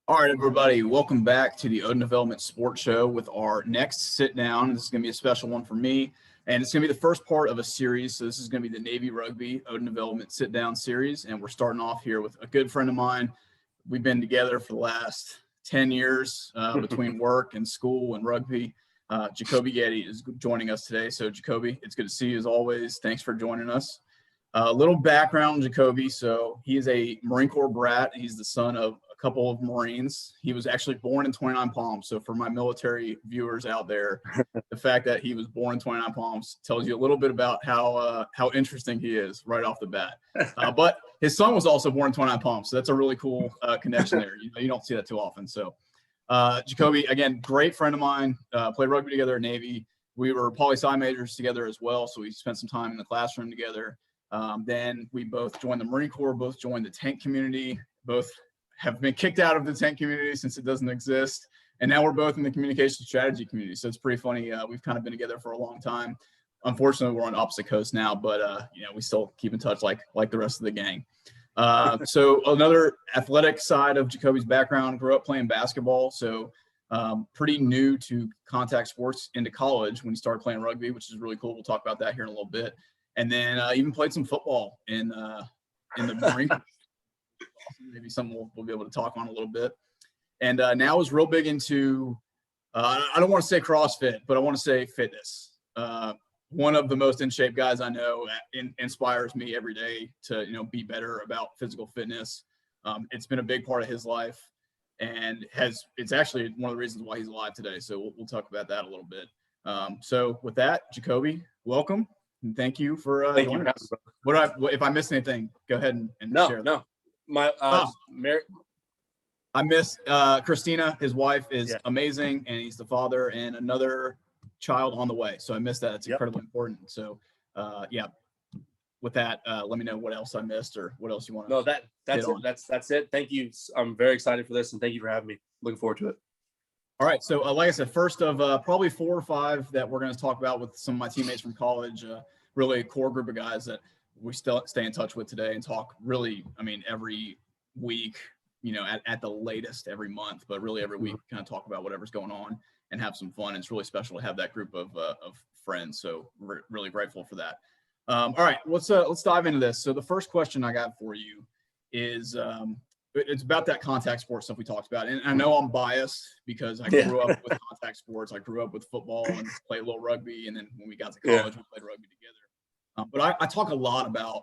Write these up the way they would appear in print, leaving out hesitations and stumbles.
All right, everybody, welcome back to the Odin Development Sports Show with our next sit down. This is going to be a special one for me, and it's going to be the first part of a series. So this is going to be the Navy Rugby Odin Development sit down series, and we're starting off here with a good friend of mine. We've been together for the last 10 years between work and school and rugby. Jacoby Getty is joining us today. So Jacoby, it's good to see you as always. Thanks for joining us. A little background on Jacoby. So he is a Marine Corps brat. He's the son of a couple of Marines. He was actually born in 29 Palms. So for my military viewers out there, the fact that he was born in 29 Palms tells you a little bit about how interesting he is right off the bat. But his son was also born in 29 Palms. So that's a really cool connection there. You don't see that too often. So Jacoby, again, great friend of mine, played rugby together at Navy. We were poli-sci majors together as well. So we spent some time in the classroom together. Then we both joined the Marine Corps, both joined the tank community, both have been kicked out of the tank community since it doesn't exist. And now we're both in the communication strategy community. So it's pretty funny. We've kind of been together for a long time. Unfortunately, we're on opposite coasts now, but we still keep in touch like the rest of the gang. So another athletic side of Jacoby's background, grew up playing basketball. So pretty new to contact sports into college when he started playing rugby, which is really cool. We'll talk about that here in a little bit. And then even played some football in the Marine Corps. Maybe something we'll be able to talk on a little bit. And now is real big into, I don't want to say CrossFit, but I want to say fitness. One of the most in shape guys I know, inspires me every day to, be better about physical fitness. It's been a big part of his life, and it's actually one of the reasons why he's alive today. So we'll talk about that a little bit. So with that, Jacoby, welcome. And thank you for joining us. If I missed anything, go ahead and share. No. I miss Christina. His wife is amazing, and he's the father and another child on the way. So I missed that. It's incredibly important. So with that, let me know what else I missed or what else you want to. No, that's it. That's it. Thank you. I'm very excited for this, and thank you for having me. Looking forward to it. All right. So like I said, first of probably 4 or 5 that we're going to talk about with some of my teammates from college, really a core group of guys that we still stay in touch with today and talk really, every week, at the latest every month, but really every week kind of talk about whatever's going on and have some fun. It's really special to have that group of friends. So we're really grateful for that. All right, let's dive into this. So the first question I got for you is, it's about that contact sports stuff we talked about. And I know I'm biased because I grew up with contact sports. I grew up with football and played a little rugby. And then when we got to college, we played rugby together. But I talk a lot about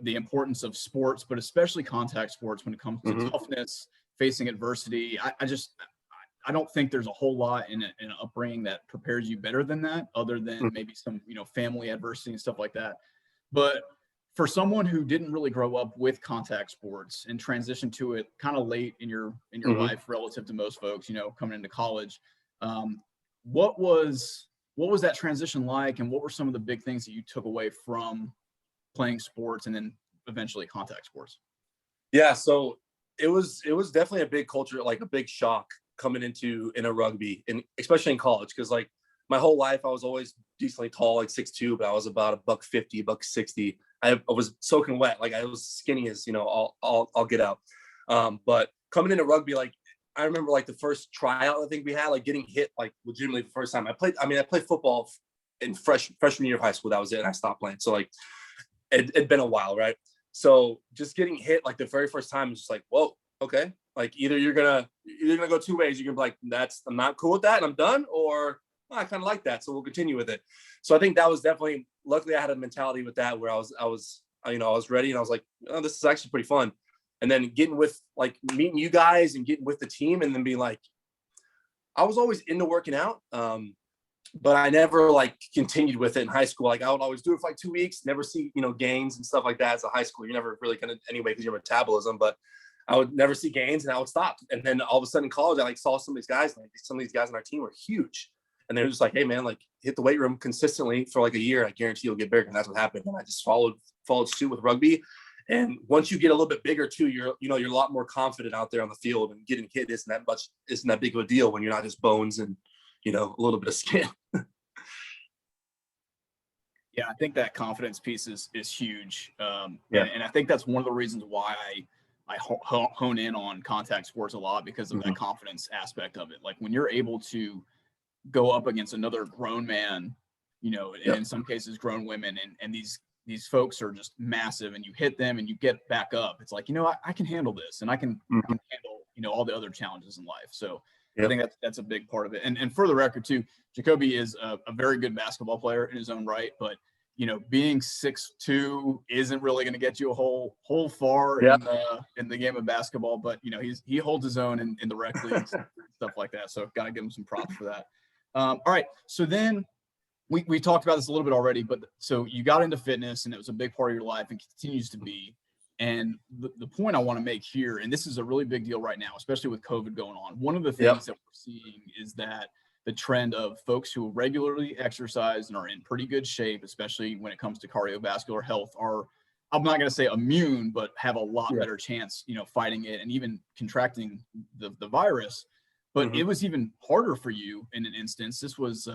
the importance of sports, but especially contact sports when it comes to toughness, facing adversity. I don't think there's a whole lot in an upbringing that prepares you better than that, other than maybe some, family adversity and stuff like that. But for someone who didn't really grow up with contact sports and transitioned to it kind of late in your life relative to most folks, coming into college, what was that transition like, and what were some of the big things that you took away from playing sports and then eventually contact sports? Yeah, so it was definitely a big culture, like a big shock coming into a rugby, and especially in college, because like my whole life I was always decently tall, like 6'2", but I was about $150, $160. I was soaking wet, like I was skinny as I'll get out. But coming into rugby, like I remember like the first tryout I think we had, like getting hit like legitimately the first time I played football in freshman year of high school. That was it, and I stopped playing. So like it'd been a while, right? So just getting hit like the very first time is just like, whoa, okay. Like either you're gonna go 2 ways. You're gonna be like, I'm not cool with that and I'm done, or I kind of like that, so we'll continue with it. So I think that was definitely, luckily I had a mentality with that where I was ready, and I was like, oh, this is actually pretty fun. And then meeting you guys and getting with the team, and then being like, I was always into working out, but I never like continued with it in high school. Like I would always do it for like 2 weeks, never see gains and stuff like that. As a high school, you're never really gonna anyway because your metabolism, but I would never see gains and I would stop. And then all of a sudden in college, I like saw some of these guys, like some of these guys on our team were huge. And they're just like, hey man, like hit the weight room consistently for like a year. I guarantee you'll get bigger. And that's what happened. And I just followed suit with rugby. And once you get a little bit bigger too, you're a lot more confident out there on the field, and getting hit isn't that big of a deal when you're not just bones and, a little bit of skin. Yeah, I think that confidence piece is huge. And I think that's one of the reasons why hone in on contact sports a lot because of that confidence aspect of it. Like when you're able to go up against another grown man, and in some cases grown women, and these folks are just massive, and you hit them and you get back up. It's like, I can handle this, and I can handle, all the other challenges in life. So I think that's a big part of it. And for the record too, Jacoby is a very good basketball player in his own right, but being 6'2" isn't really going to get you a whole far in the game of basketball. But he holds his own in the rec leagues, stuff like that. So got to give him some props for that. All right, so then we talked about this a little bit already, but so you got into fitness, and it was a big part of your life and continues to be. And the point I want to make here, and this is a really big deal right now, especially with COVID going on. One of the things that we're seeing is that the trend of folks who regularly exercise and are in pretty good shape, especially when it comes to cardiovascular health, are, I'm not going to say immune, but have a lot better chance, fighting it and even contracting the virus. But it was even harder for you in an instance. This was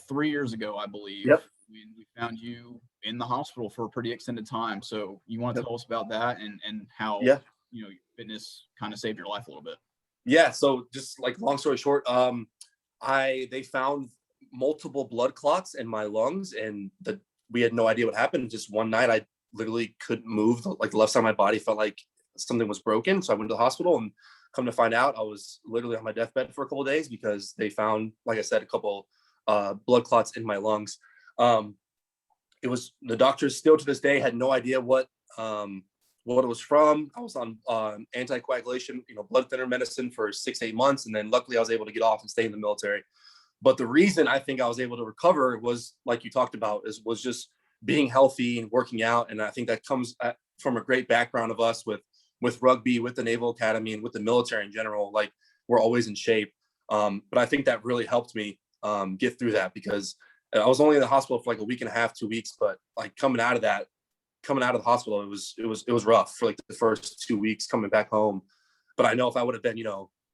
3 years ago, I believe. When we found you in the hospital for a pretty extended time. So you want to tell us about that and how fitness kind of saved your life a little bit? Yeah. So just like long story short, they found multiple blood clots in my lungs, and we had no idea what happened. Just one night, I literally couldn't move. Like the left side of my body felt like something was broken. So I went to the hospital, and come to find out, I was literally on my deathbed for a couple of days because they found, like I said, a couple blood clots in my lungs. It was, the doctors still to this day had no idea what it was from. I was on anticoagulation, blood thinner medicine for 6 to 8 months. And then luckily I was able to get off and stay in the military. But the reason I think I was able to recover was, like you talked about, was just being healthy and working out. And I think that comes from a great background of us with rugby, with the Naval Academy, and with the military in general. Like, we're always in shape. But I think that really helped me get through that, because I was only in the hospital for like a week and a half, 2 weeks, but like coming out of the hospital, it was rough for like the first 2 weeks coming back home. But I know if I would have been,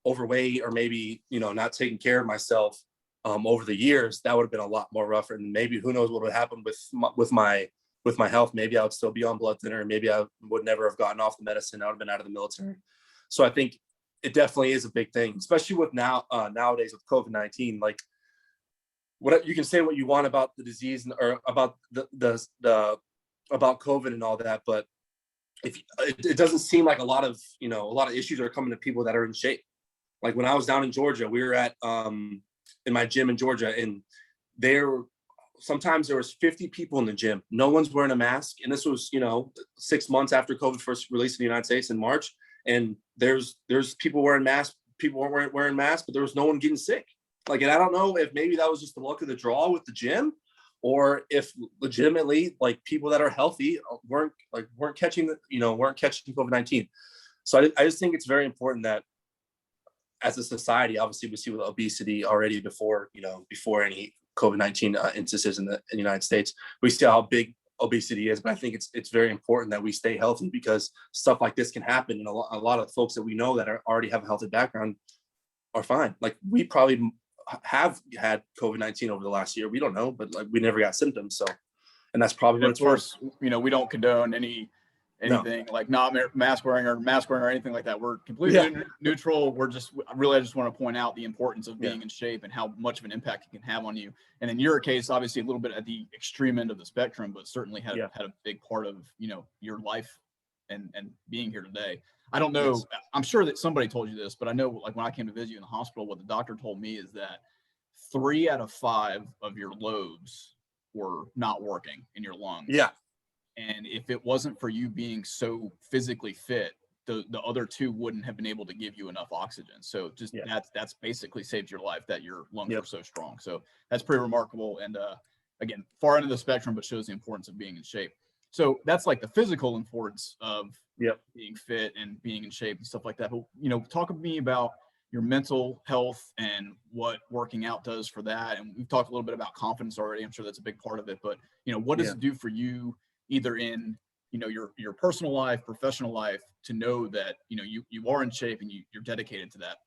overweight, or maybe, not taking care of myself over the years, that would have been a lot more rougher. And maybe who knows what would have happened with my health. Maybe I would still be on blood thinner. Maybe I would never have gotten off the medicine. I would have been out of the military. So I think it definitely is a big thing, especially with nowadays with COVID-19. Like, what you can say what you want about the disease or about about COVID and all that, but it doesn't seem like a lot of issues are coming to people that are in shape. Like when I was down in Georgia, we were at in my gym in Georgia, and sometimes there was 50 people in the gym. No one's wearing a mask. And this was, 6 months after COVID first released in the United States in March. And there's people wearing masks. People weren't wearing masks, but there was no one getting sick. Like, and I don't know if maybe that was just the luck of the draw with the gym, or if legitimately like people that are healthy weren't catching COVID-19. So I just think it's very important that as a society, obviously we see with obesity already before any COVID-19 instances in the United States, we see how big obesity is. But I think it's very important that we stay healthy, because stuff like this can happen. And a lot of folks that we know that already have a healthy background are fine. Like, we probably have had COVID-19 over the last year. We don't know, but like, we never got symptoms. So, and that's probably what it's worth. We don't condone anything like not mask wearing or anything like that. We're completely neutral. I just want to point out the importance of being in shape and how much of an impact it can have on you. And in your case, obviously a little bit at the extreme end of the spectrum, but certainly had a big part of, your life and being here today. I don't know. Yes. I'm sure that somebody told you this, but I know, like, when I came to visit you in the hospital, what the doctor told me is that 3 out of 5 of your lobes were not working in your lungs. Yeah. And if it wasn't for you being so physically fit, the other 2 wouldn't have been able to give you enough oxygen. So just that's basically saved your life, that your lungs were so strong. So that's pretty remarkable. And again, far end of the spectrum, but shows the importance of being in shape. So that's like the physical importance of being fit and being in shape and stuff like that. But, talk to me about your mental health and what working out does for that. And we've talked a little bit about confidence already. I'm sure that's a big part of it. But, what does it do for you, either in, your personal life, professional life, to know that, you are in shape and you're dedicated to that?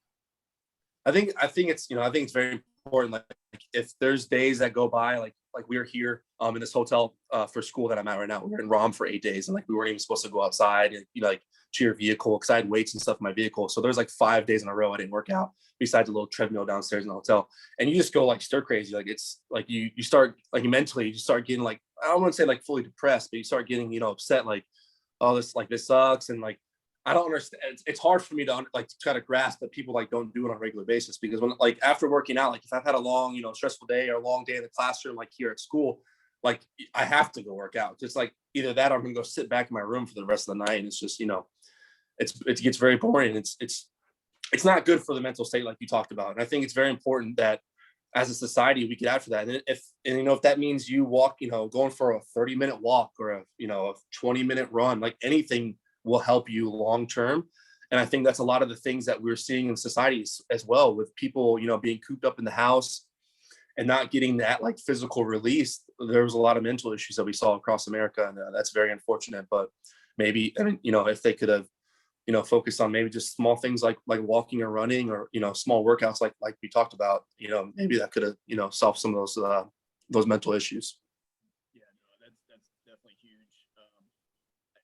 I think it's very important. Like, if there's days that go by, like we're here in this hotel for school that I'm at right now. We're in ROM for 8 days, and like we weren't even supposed to go outside. And like to your vehicle, because I had weights and stuff in my vehicle. So there's like 5 days in a row I didn't work out besides a little treadmill downstairs in the hotel. And you just go like stir crazy. Like it's like you start like mentally, you start getting like, I don't want to say like fully depressed, but you start getting, upset, like, oh, this sucks. And like, I don't understand. It's hard for me to like to try to grasp that people like don't do it on a regular basis, because when like after working out, like if I've had a long, stressful day or a long day in the classroom, like here at school, like I have to go work out. Just like either that or I'm gonna go sit back in my room for the rest of the night. And it's just, it gets very boring. It's not good for the mental state like you talked about. And I think it's very important that as a society we get after that. And if that means you walk, going for a 30-minute walk or a 20-minute run, like anything will help you long term. And I think that's a lot of the things that we're seeing in societies as well, with people, being cooped up in the house and not getting that like physical release. There was a lot of mental issues that we saw across America, and that's very unfortunate. But maybe, if they could have, focused on maybe just small things like walking or running, or small workouts like we talked about, maybe that could have solved some of those mental issues. Yeah, no, that's definitely huge.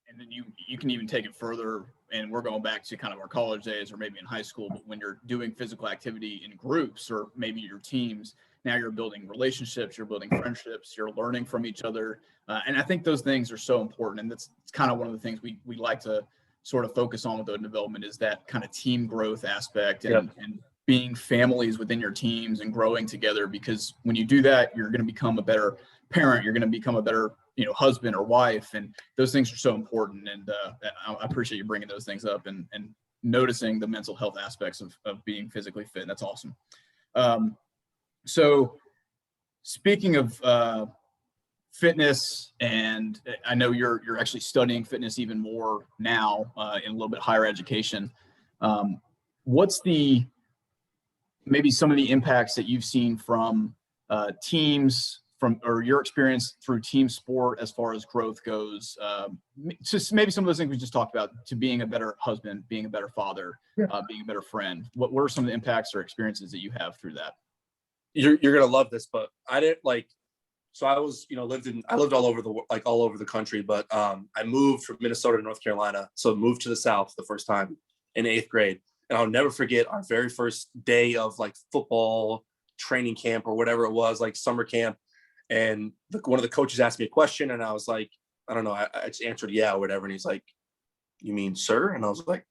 And then you can even take it further, and we're going back to kind of our college days or maybe in high school, but when you're doing physical activity in groups or maybe your teams, now you're building relationships, you're building friendships, you're learning from each other. And I think those things are so important. And it's kind of one of the things we like to sort of focus on with Odin development, is that kind of team growth aspect and being families within your teams and growing together. Because when you do that, you're going to become a better parent, you're going to become a better husband or wife, and those things are so important. And I appreciate you bringing those things up and noticing the mental health aspects of being physically fit. That's awesome. So speaking of fitness, and I know you're actually studying fitness even more now in a little bit higher education. What's maybe some of the impacts that you've seen from teams, or your experience through team sport as far as growth goes? Just maybe some of those things we just talked about, to being a better husband, being a better father, being a better friend. What are some of the impacts or experiences that you have through that? You're gonna love this, but I didn't like. So I was, I lived all over the country, but I moved from Minnesota to North Carolina. So moved to the South the first time in 8th grade. And I'll never forget our very first day of like football training camp or whatever it was, like summer camp. And one of the coaches asked me a question, and I was like, I don't know. I just answered yeah or whatever. And he's like, "You mean sir?" And I was like,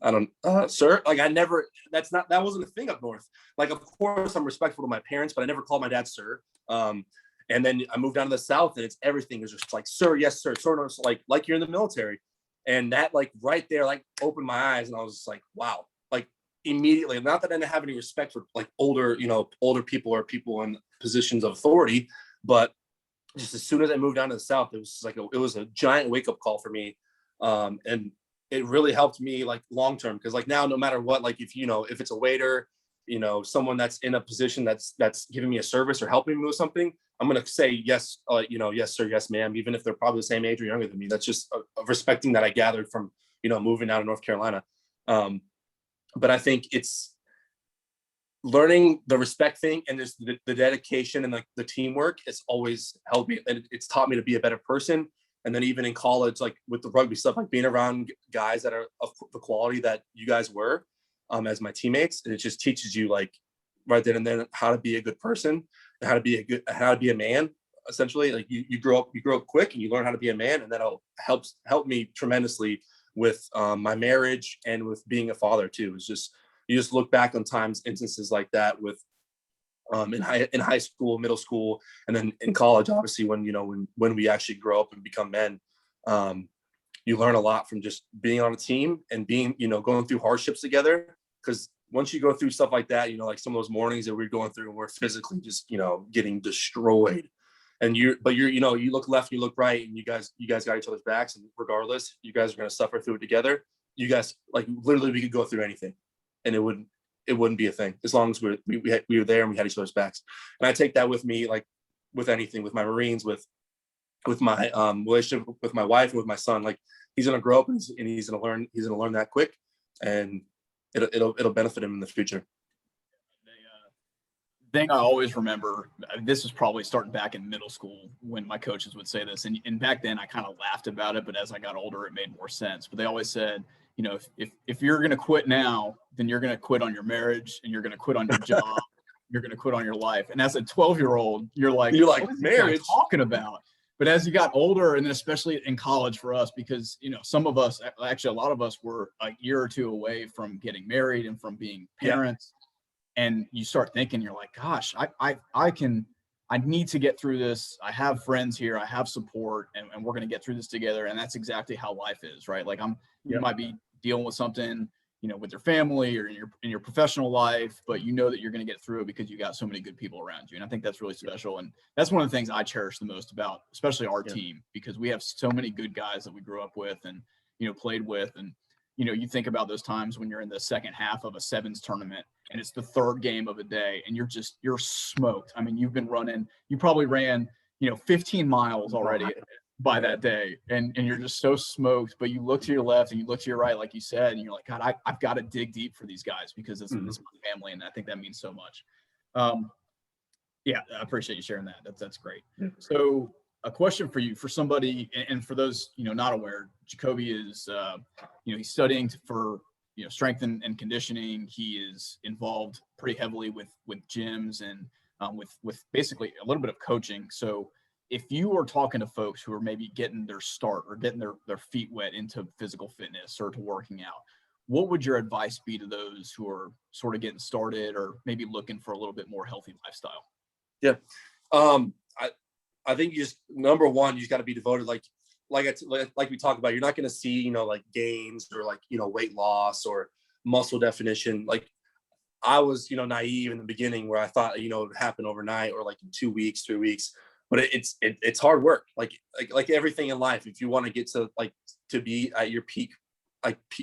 I don't, sir, like that wasn't a thing up north. Like, of course I'm respectful to my parents, but I never called my dad sir. And then I moved down to the South, and everything is just like, sir, yes, sir, sort of like you're in the military. And that like right there, like opened my eyes, and I was just like, wow, like immediately, not that I didn't have any respect for like older people or people in positions of authority, but just as soon as I moved down to the South, it was like, it was a giant wake up call for me. And it really helped me like long term, because like now, no matter what, like if it's a waiter, someone that's in a position that's giving me a service or helping me with something, I'm gonna say yes, yes sir, yes ma'am, even if they're probably the same age or younger than me. That's just a respecting that I gathered from moving out of North Carolina. But I think it's learning the respect thing, and just the dedication and like the teamwork. It's always helped me, and it's taught me to be a better person. And then even in college, like with the rugby stuff, like being around guys that are of the quality that you guys were as my teammates, and it just teaches you like right then and then how to be a good person and how to be a man. Essentially, like you grow up quick, and you learn how to be a man, and that'll help me tremendously with my marriage and with being a father too. It's just, you just look back on instances like that with in high school, middle school, and then in college, obviously when we actually grow up and become men. You learn a lot from just being on a team and being, going through hardships together. Because once you go through stuff like that, like some of those mornings that we're going through and we're physically just, getting destroyed. And you look left, you look right, and you guys got each other's backs. And regardless, you guys are going to suffer through it together. You guys, like, literally, we could go through anything, and it wouldn't be a thing, as long as we were there and we had each other's backs. And I take that with me, like with anything, with my Marines, with my relationship with my wife and with my son. Like, he's going to grow up, and he's going to learn that quick, and it'll benefit him in the future. thing I always remember, this was probably starting back in middle school when my coaches would say this. And back then I kind of laughed about it, but as I got older, it made more sense. But they always said, you know, if you're going to quit now, then you're going to quit on your marriage and you're going to quit on your job. You're going to quit on your life. And as a 12-year-old, you're like, what is marriage talking about? But as you got older, and then especially in college for us, because, you know, some of us, actually a lot of us were a year or two away from getting married and from being parents. Yeah. And you start thinking, you're like, gosh, I need to get through this. I have friends here. I have support, and we're going to get through this together. And that's exactly how life is, right? Like you might be dealing with something, you know, with your family or in your professional life, but you know that you're going to get through it because you got so many good people around you. And I think that's really special. And that's one of the things I cherish the most about, especially our team, because we have so many good guys that we grew up with and, you know, played with. And, you know, you think about those times when you're in the second half of a sevens tournament and it's the third game of a day and you're smoked. I mean, you probably ran, you know, 15 miles already by that day, and you're just so smoked, but you look to your left and you look to your right, like you said, and you're like, God, I've got to dig deep for these guys because it's my family. And I think that means so much. Yeah, I appreciate you sharing that. That's great. So a question for you, for somebody, and for those, you know, not aware, Jacoby is, you know, he's studying for, you know, strength and conditioning. He is involved pretty heavily with gyms and with basically a little bit of coaching. So if you are talking to folks who are maybe getting their start or getting their feet wet into physical fitness or to working out, what would your advice be to those who are sort of getting started or maybe looking for a little bit more healthy lifestyle? Yeah. I think you just, number one, you just got to be devoted. Like we talked about, you're not going to see, you know, like gains or like, you know, weight loss or muscle definition. Like I was, you know, naive in the beginning where I thought, you know, it would happen overnight or like in 2 weeks, 3 weeks, but it's hard work. Like everything in life, if you want to get to be at your peak,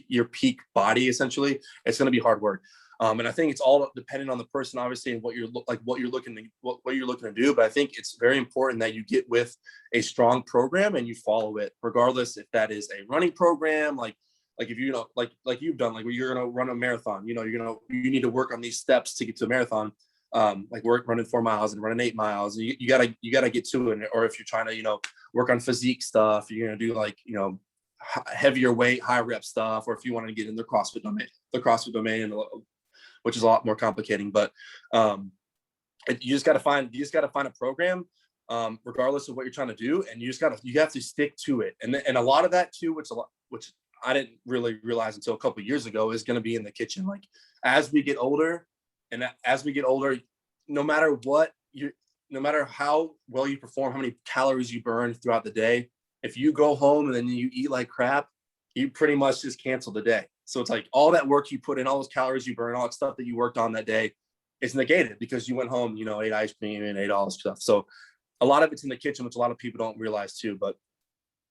your peak body, essentially, it's going to be hard work. And I think it's all dependent on the person, obviously, and what you're looking to do. But I think it's very important that you get with a strong program and you follow it, regardless if that is a running program, like if you know, like you've done, like where you're going to run a marathon, you know, you need to work on these steps to get to a marathon, like running 4 miles and running 8 miles. You gotta get to it. Or if you're trying to, you know, work on physique stuff, you're going to do like, you know, heavier weight, high rep stuff, or if you want to get in the CrossFit domain, which is a lot more complicating, but you just got to find a program, regardless of what you're trying to do. And you have to stick to it. And a lot of that too, which I didn't really realize until a couple of years ago, is going to be in the kitchen. Like as we get older, no matter how well you perform, how many calories you burn throughout the day, if you go home and then you eat like crap, you pretty much just cancel the day. So it's like all that work you put in, all those calories you burn, all that stuff that you worked on that day, it's negated because you went home, you know, ate ice cream and ate all this stuff. So a lot of it's in the kitchen, which a lot of people don't realize too. But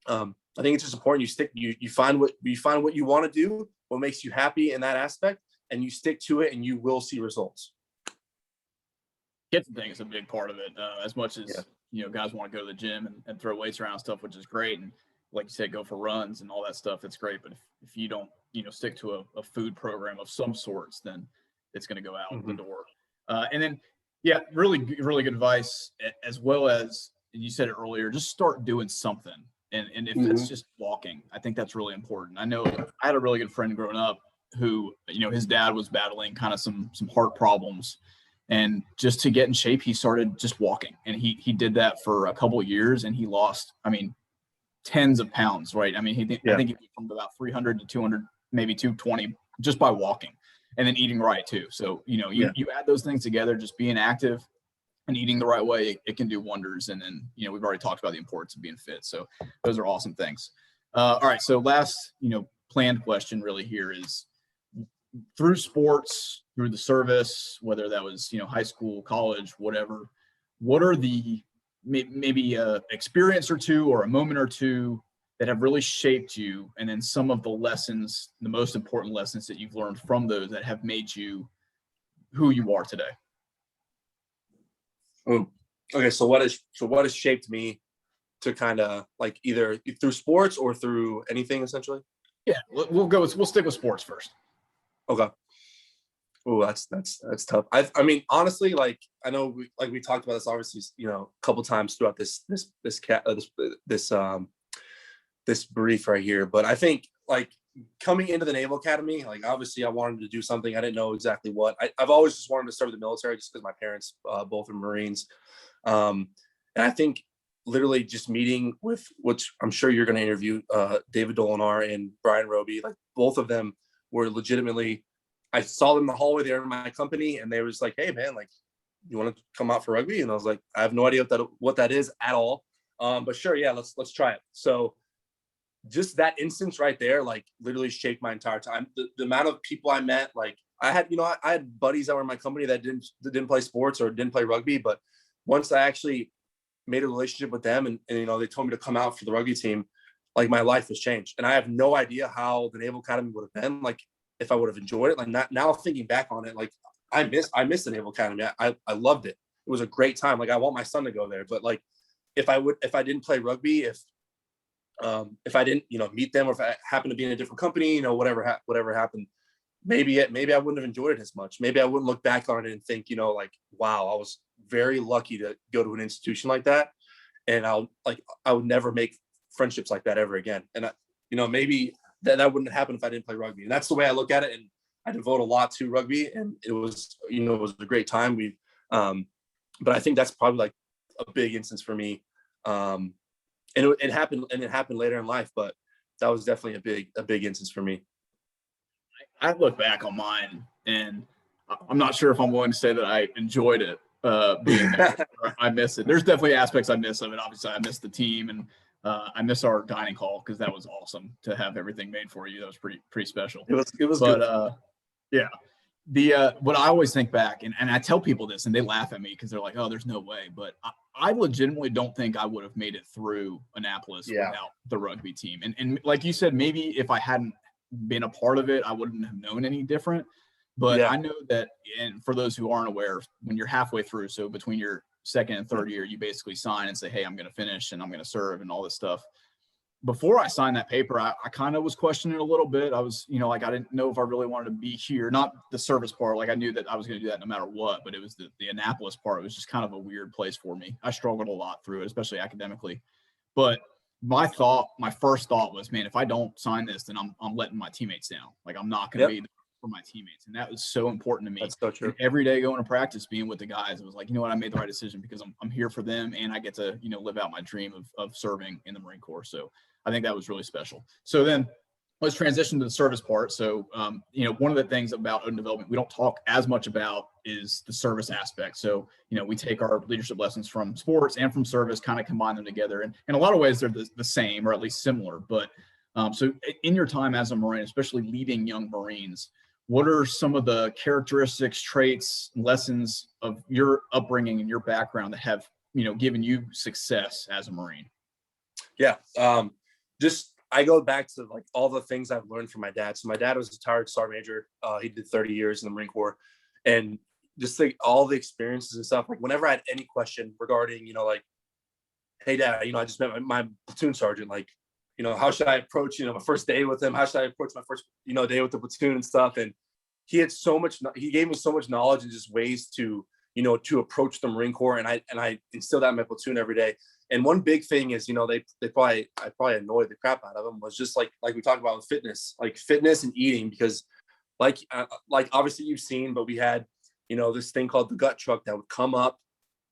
I think it's just important you find what you want to do, what makes you happy in that aspect, and you stick to it, and you will see results. Kitchen thing is a big part of it. As much as you know, guys want to go to the gym and throw weights around and stuff, which is great, and like you said, go for runs and all that stuff, it's great. But if you don't, you know, stick to a food program of some sorts, then it's going to go out the door. And then, yeah, really, really good advice, as well as, and you said it earlier, just start doing something. And if it's just walking, I think that's really important. I know I had a really good friend growing up who, you know, his dad was battling kind of some heart problems. And just to get in shape, he started just walking. And he did that for a couple of years, and he lost, I mean, tens of pounds, right? I mean, I think he went from about 300 to 200, maybe 220 just by walking, and then eating right too. So, you know, you add those things together, just being active and eating the right way, it can do wonders. And then, you know, we've already talked about the importance of being fit. So those are awesome things. All right. So last, you know, planned question really here is, through sports, through the service, whether that was, you know, high school, college, whatever, what are the maybe a experience or two or a moment or two that have really shaped you, and then some of the lessons, the most important lessons that you've learned from those that have made you who you are today? Okay, so what has shaped me to kind of like either through sports or through anything essentially? Yeah, we'll stick with sports first. Okay. Oh, that's tough. I mean, honestly, like I know we talked about this obviously, a couple times throughout this brief right here, but I think like coming into the Naval Academy, like obviously I wanted to do something. I didn't know exactly what. I've always just wanted to serve the military just because my parents both are Marines. And I think literally just meeting with, which I'm sure you're going to interview, David Dolinar and Brian Roby, like both of them were legitimately, I saw them in the hallway there in my company and they was like, hey man, like you want to come out for rugby? And I was like, I have no idea what that is at all. But sure. Yeah, let's try it. So just that instance right there, like literally shaped my entire time. The amount of people I met, like I had buddies that were in my company that didn't play sports or didn't play rugby. But once I actually made a relationship with them and they told me to come out for the rugby team, like my life has changed. And I have no idea how the Naval Academy would have been, like if I would have enjoyed it. Like now thinking back on it, like I miss the Naval Academy. I loved it. It was a great time. Like I want my son to go there. But like if I didn't play rugby, if I didn't, meet them, or if I happened to be in a different company, whatever happened, maybe I wouldn't have enjoyed it as much. Maybe I wouldn't look back on it and think, like, wow, I was very lucky to go to an institution like that. And I would never make friendships like that ever again. And maybe that wouldn't happen if I didn't play rugby. And that's the way I look at it. And I devote a lot to rugby, and it was a great time. But I think that's probably like a big instance for me. And it happened later in life, but that was definitely a big instance for me. I look back on mine, and I'm not sure if I'm willing to say that I enjoyed it being there. I miss it. There's definitely aspects I miss of it. Obviously, I miss the team, and I miss our dining hall because that was awesome to have everything made for you. That was pretty special. It was but, good. Yeah. What I always think back, and I tell people this, and they laugh at me because they're like, "Oh, there's no way." But I legitimately don't think I would have made it through Annapolis without the rugby team. And like you said, maybe if I hadn't been a part of it, I wouldn't have known any different. But I know that, and for those who aren't aware, when you're halfway through, so between your second and third year, you basically sign and say, "Hey, I'm going to finish and I'm going to serve," and all this stuff. Before I signed that paper, I kind of was questioning it a little bit. I was, like, I didn't know if I really wanted to be here. Not the service part. Like I knew that I was going to do that no matter what, but it was the Annapolis part. It was just kind of a weird place for me. I struggled a lot through it, especially academically. But my first thought was, man, if I don't sign this, then I'm letting my teammates down. Like I'm not going to be there for my teammates. And that was so important to me. That's so true. And every day going to practice, being with the guys, it was like, you know what, I made the right decision because I'm here for them, and I get to, live out my dream of serving in the Marine Corps. So I think that was really special. So then let's transition to the service part. So, one of the things about Odin development we don't talk as much about is the service aspect. So, we take our leadership lessons from sports and from service, kind of combine them together. And in a lot of ways, they're the same, or at least similar. But so in your time as a Marine, especially leading young Marines, what are some of the characteristics, traits, lessons of your upbringing and your background that have, given you success as a Marine? Yeah. I go back to like all the things I've learned from my dad. So my dad was a retired sergeant major. He did 30 years in the Marine Corps, and just like all the experiences and stuff. Like whenever I had any question regarding, like, hey dad, I just met my platoon sergeant. Like, how should I approach, my first day with him? How should I approach my first, day with the platoon and stuff? And he gave me so much knowledge and just ways to, to approach the Marine Corps. And I instill that in my platoon every day. And one big thing is, I probably annoyed the crap out of them, was just like we talked about with fitness and eating, because like obviously you've seen, but we had, this thing called the gut truck that would come up,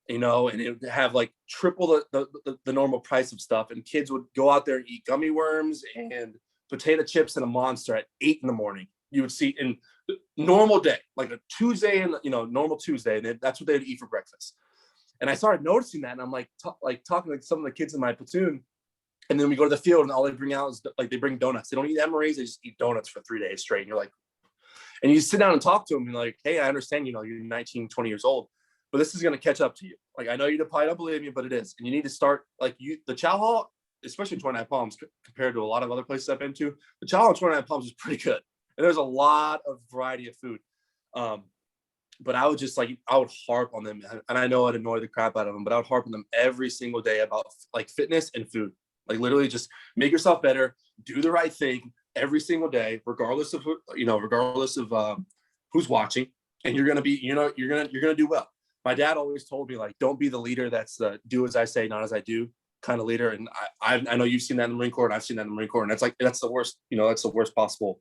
and it would have like triple the normal price of stuff. And kids would go out there and eat gummy worms and potato chips and a Monster at 8 in. You would see in normal day, like a Tuesday, and normal Tuesday, and that's what they would eat for breakfast. And I started noticing that, and I'm like talking to some of the kids in my platoon, and then we go to the field, and all they bring out is they bring donuts. They don't eat MREs; they just eat donuts for 3 days straight. And you're like, and you sit down and talk to them, and like, hey, I understand, you're 19, 20 years old, but this is going to catch up to you. Like, I know you probably don't believe me, but it is, and you need to start the chow hall, especially 29 Palms, compared to a lot of other places I've been to. The chow hall in 29 Palms is pretty good, and there's a lot of variety of food. But I would I would harp on them, and I know I'd annoy the crap out of them, but I would harp on them every single day about fitness and food. Like literally just make yourself better, do the right thing every single day, regardless of who's watching. and you're gonna be, you're gonna do well. My dad always told me, like, don't be the leader that's the do as I say, not as I do kind of leader. And I know you've seen that in the Marine Corps, and I've seen that in the Marine Corps, and that's the worst. That's the worst possible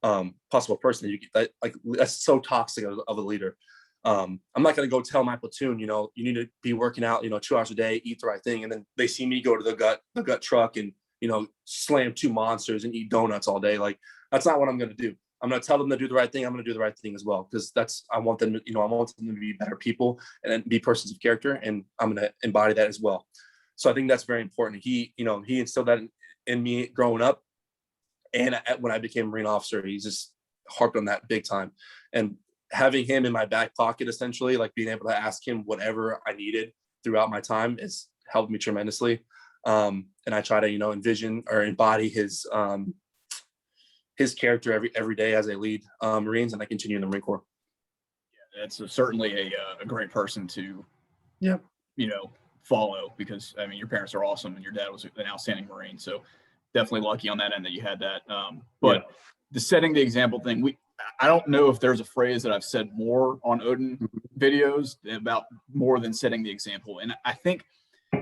person that you get. That's so toxic of a leader. I'm not going to go tell my platoon, you need to be working out, 2 hours a day, eat the right thing. And then they see me go to the gut truck and, slam 2 monsters and eat donuts all day. Like, that's not what I'm going to do. I'm going to tell them to do the right thing. I'm going to do the right thing as well. Cause I want them to be better people and be persons of character. And I'm going to embody that as well. So I think that's very important. He instilled that in me growing up. And when I became a Marine officer, he just harped on that big time. And having him in my back pocket, essentially, like being able to ask him whatever I needed throughout my time, has helped me tremendously. And I try to, envision or embody his character every day as I lead Marines, and I continue in the Marine Corps. Yeah, that's certainly a great person to, yeah, follow, because I mean, your parents are awesome, and your dad was an outstanding Marine. So definitely lucky on that end that you had that. But the setting the example thing, I don't know if there's a phrase that I've said more on Odin videos about more than setting the example. And I think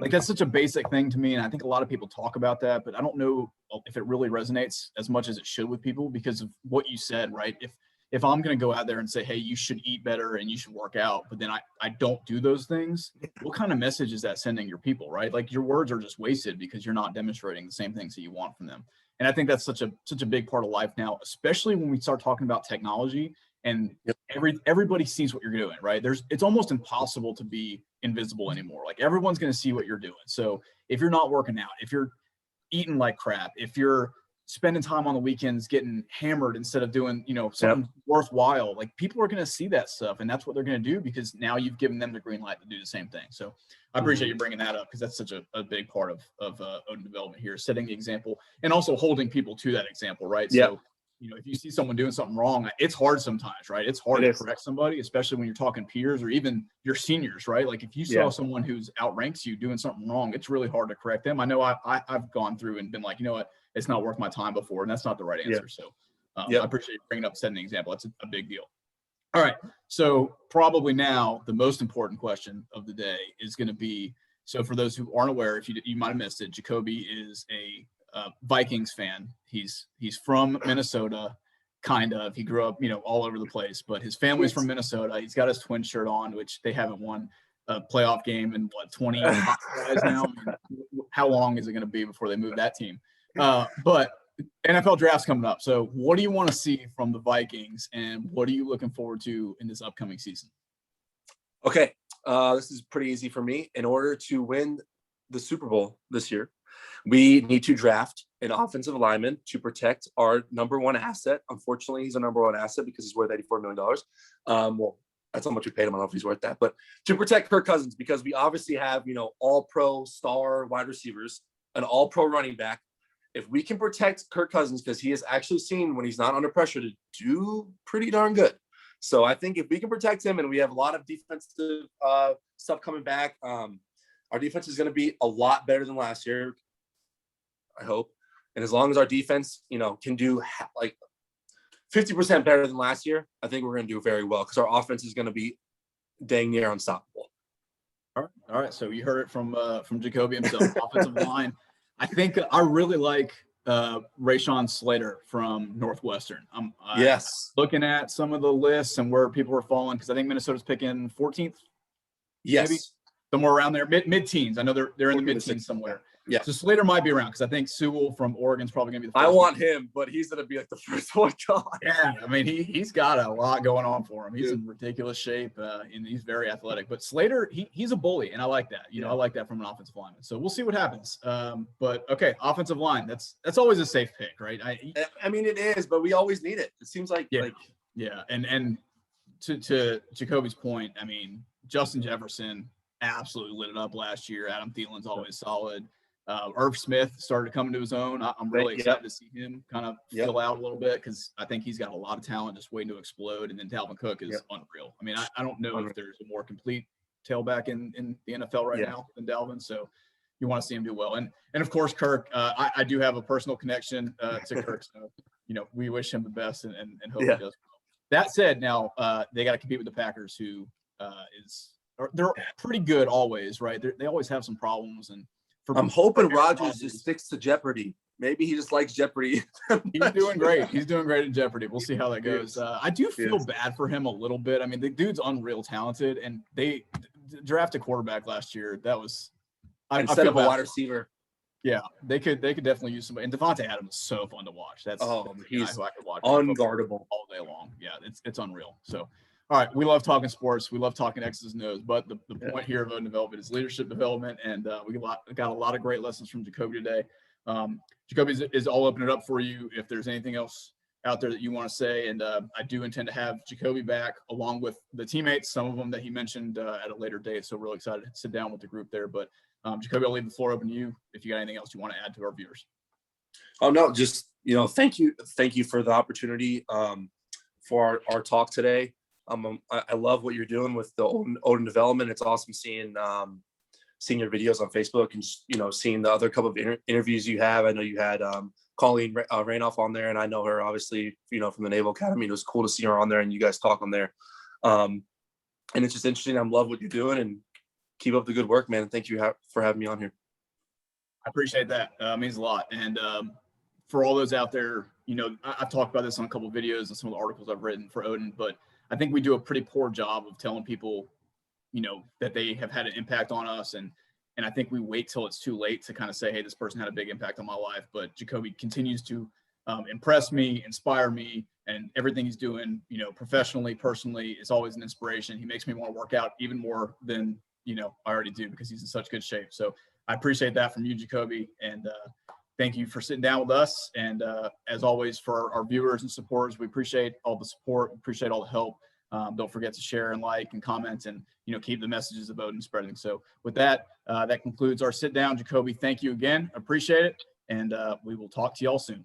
like that's such a basic thing to me. And I think a lot of people talk about that, but I don't know if it really resonates as much as it should with people because of what you said, right? If I'm going to go out there and say, hey, you should eat better and you should work out, but then I don't do those things, what kind of message is that sending your people, right? Like your words are just wasted because you're not demonstrating the same things that you want from them. And I think that's such a big part of life now, especially when we start talking about technology and everybody sees what you're doing, right? It's almost impossible to be invisible anymore. Like everyone's going to see what you're doing. So if you're not working out, if you're eating like crap, if you're spending time on the weekends getting hammered instead of doing, something worthwhile, like people are going to see that stuff, and that's what they're going to do because now you've given them the green light to do the same thing. So I appreciate you bringing that up because that's such a big part of Odin development here, setting the example and also holding people to that example, right? Yeah. So, if you see someone doing something wrong, it's hard sometimes, right? It's hard to correct somebody, especially when you're talking peers or even your seniors, right? Like if you saw someone who's outranks you doing something wrong, it's really hard to correct them. I know I've gone through and been like, you know what, it's not worth my time before, and that's not the right answer. So I appreciate you bringing up setting an example. That's a big deal. All right. So probably now the most important question of the day is going to be, so for those who aren't aware, if you might have missed it, Jacoby is a Vikings fan. He's from Minnesota, kind of. He grew up, all over the place, but his family's from Minnesota. He's got his Twins shirt on, which they haven't won a playoff game in 20 guys now. I mean, how long is it going to be before they move that team? But NFL draft's coming up. So what do you want to see from the Vikings, and what are you looking forward to in this upcoming season? Okay. This is pretty easy for me. In order to win the Super Bowl this year, we need to draft an offensive lineman to protect our number one asset. Unfortunately, he's a number one asset because he's worth $84 million. Well, that's how much we paid him. I don't know if he's worth that, but to protect Kirk Cousins, because we obviously have, all pro star wide receivers, an all pro running back. If we can protect Kirk Cousins, because he has actually seen when he's not under pressure to do pretty darn good. So I think if we can protect him, and we have a lot of defensive stuff coming back, our defense is going to be a lot better than last year, I hope. And as long as our defense, can do like 50% better than last year, I think we're going to do very well because our offense is going to be dang near unstoppable. All right. So you heard it from Jacoby himself, offensive line. I think I really like Rashawn Slater from Northwestern. Yes. Looking at some of the lists and where people are falling, because I think Minnesota's picking 14th. Yes. Maybe somewhere around there, mid-teens. I know they're in the mid-teens somewhere. Yeah. So Slater might be around because I think Sewell from Oregon's probably going to be the first. I want him, but he's going to be like the first one gone. Yeah, I mean he's got a lot going on for him. He's in ridiculous shape, and he's very athletic. But Slater, he's a bully, and I like that. I like that from an offensive lineman. So we'll see what happens. But okay, offensive line. That's always a safe pick, right? I mean it is, but we always need it. It seems like And to Jacoby's point, I mean Justin Jefferson absolutely lit it up last year. Adam Thielen's always solid. Irv Smith started coming to his own. I'm really excited to see him kind of fill out a little bit because I think he's got a lot of talent just waiting to explode. And then Dalvin Cook is unreal. I mean, I don't know if there's a more complete tailback in the NFL right now than Dalvin. So you want to see him do well. And of course, Kirk, I do have a personal connection to Kirk. So, we wish him the best and hope he does well. That said, now they got to compete with the Packers, who they're pretty good always, right? They always have some problems, and I'm hoping Rodgers just sticks to Jeopardy. Maybe he just likes Jeopardy. He's doing great. He's doing great in Jeopardy. We'll see how that goes. I do feel bad for him a little bit. I mean, the dude's unreal talented, and they drafted a quarterback last year. That was instead of a wide receiver. Yeah, they could definitely use somebody. And Devontae Adams is so fun to watch. That's he's who I could watch unguardable all day long. Yeah, it's unreal. So, all right, we love talking sports. We love talking X's and O's. But the point here of Odin development is leadership development, and we got a lot of great lessons from Jacoby today. Jacoby is all open it up for you if there's anything else out there that you want to say. And I do intend to have Jacoby back along with the teammates, some of them that he mentioned at a later date. So really excited to sit down with the group there. But Jacoby, I'll leave the floor open to you if you got anything else you want to add to our viewers. Oh, no, just, thank you for the opportunity for our talk today. I love what you're doing with the Odin development. It's awesome seeing your videos on Facebook and seeing the other couple of interviews you have. I know you had Colleen Rainoff on there, and I know her obviously from the Naval Academy. It was cool to see her on there and you guys talk on there. And it's just interesting. I love what you're doing, and keep up the good work, man. And thank you for having me on here. I appreciate that. It means a lot. And for all those out there, I've talked about this on a couple of videos and some of the articles I've written for Odin, but I think we do a pretty poor job of telling people, that they have had an impact on us. And I think we wait till it's too late to kind of say, hey, this person had a big impact on my life. But Jacoby continues to impress me, inspire me, and everything he's doing, professionally, personally, is always an inspiration. He makes me want to work out even more than, I already do, because he's in such good shape. So I appreciate that from you, Jacoby. And thank you for sitting down with us. And as always, for our viewers and supporters, we appreciate all the support, appreciate all the help. Don't forget to share and like and comment, and keep the messages of Odin spreading. So with that, that concludes our sit down. Jacoby, thank you again. Appreciate it. And we will talk to y'all soon.